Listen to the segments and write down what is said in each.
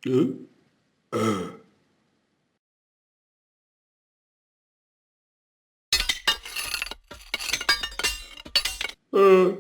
Huh? Uh, uh.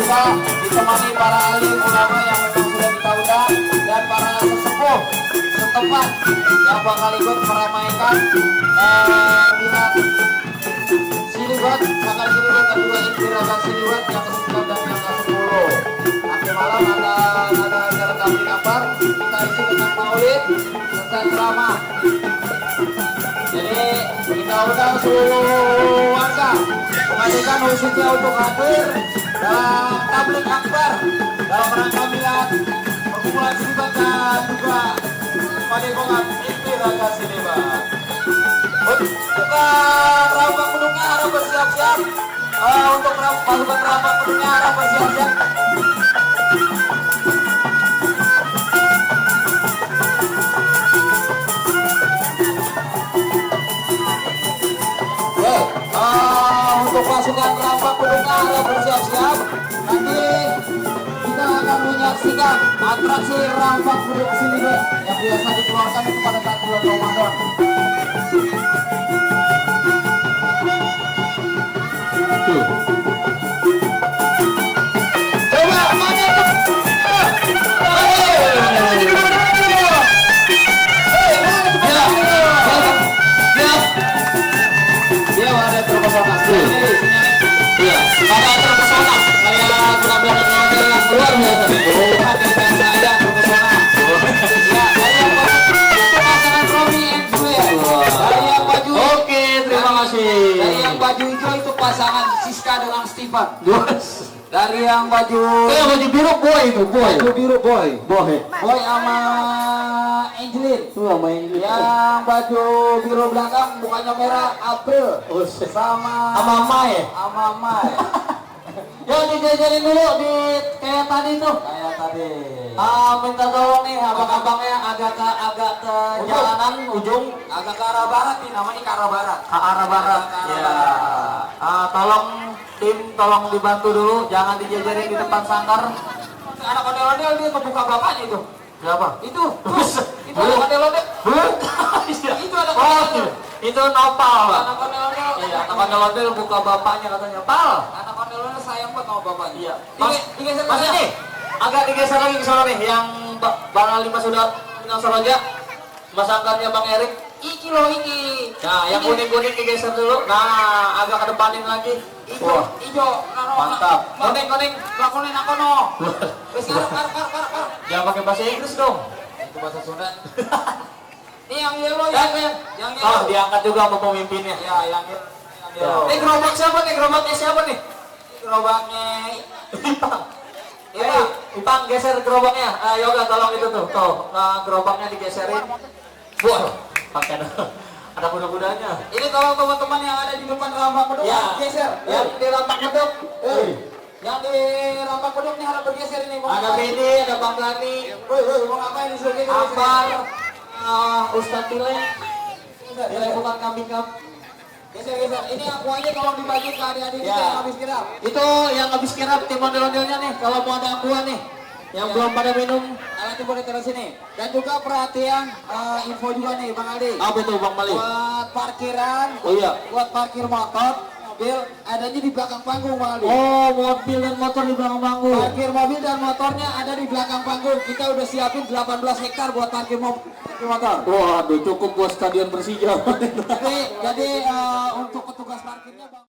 juga ditemani para ahli ulama yang memang sudah kita undang dan para sesepuh setempat yang bakal ikut meramaikan minat Siliwet, Sanggar Siliwet dan juga Inspirasi Siliwet yang ke-9 dan yang ke-10. Nanti malam ada acara kami kabar, kita isi dengan maulid serta ceramah. Jadi kita undang seluruh warga mengadakan khususnya untuk hadir dalam tablik akbar dalam rangka milad perkumpulan Siliwet dan juga Padepokan Inspirasi Siliwet. Untuk rampang penduknya harap bersiap-siap. Untuk pasukan rampang penduknya harap bersiap-siap. Untuk pasukan rampang penduknya harap bersiap-siap. Nanti kita akan menyaksikan atraksi rampang penduk Siliwet yang biasa dikeluarkan itu pada saat bulan Ramadan. Coba mana dia ada terpesona. Iya, ada terpesona. Kayak penampilan yang keluar biasa. Saya terpesona. Ya, saya pasangan Romi and Juliet. Dari yang baju. Oke, terima kasih. Dari yang baju hijau itu pasangan Siska dengan Steven. Dari yang baju biru boy itu, boy. Baju biru boy. Boy sama Angelin. Sama Angelin. Yang baju biru belakang mukanya merah April. Sama Mai. Sama Mai. Yuk dijajarin dulu di kayak tadi tuh. Kayak tadi. Minta tolong nih abang-abangnya agak ke jalanan ujung, agak ke arah barat nih, namanya ke arah barat. Ke arah barat. Ya. Tolong dibantu dulu, jangan dijajarin di depan sangkar. Anak ondel-ondel dia kebuka bapaknya itu. Siapa? Itu anak ondel-ondel. Itu anak ondel-ondel. Itu Nopal, Pak. Anak ondel-ondel. Iya, anak ondel-ondel buka bapaknya katanya. Pal. Anak ondel-ondel sayang banget sama bapaknya. Iya. Mas ini agak digeser lagi ke sana nih, yang Bang Ali Mas sudah bilang aja. Mas angkarnya Bang Erik. Iki loh iki. Nah, yang kuning-kuning digeser dulu. Nah, agak kedepanin lagi. Ijo. Mantap. Kuning-kuning, lakonin aku no. Wes kar. Jangan pakai bahasa Inggris dong. Itu bahasa Sunda. Ini yang yellow ya. Yang yellow. Diangkat juga sama pemimpinnya. Ya, yang yellow. Ini gerobak siapa nih? Gerobaknya siapa nih? Gerobaknya Ipang. Ipang geser gerobaknya. Yoga tolong itu tuh. Nah, gerobaknya digeserin. Wah, pakai ada kuda-kudanya. Ini tolong teman-teman yang ada di depan rampak beduk geser. Yang di rampak beduk. Yang di rampak beduk ini harap bergeser ini. Ada Beni, ada Bang Gani. Mau ngapain di sini? Akbar, Ustadz Tile. Tile bukan kambing-kambing. Geser. Ini aku aja tolong dibagi ke adik-adik kita yang habis kirap. Itu yang habis kirap tim ondel-ondelnya nih. Kalau mau ada akuan nih. Yang belum pada minum, nanti boleh taruh sini. Dan juga perhatian info juga nih Bang Aldi. Apa itu Bang Mali? Buat parkiran, buat parkir motor, mobil, adanya di belakang panggung Bang Aldi. Oh, mobil dan motor di belakang panggung. Parkir mobil dan motornya ada di belakang panggung. Kita udah siapin 18 hektar buat parkir motor. Waduh, cukup buat stadion Persija. Jadi untuk petugas parkirnya Bang.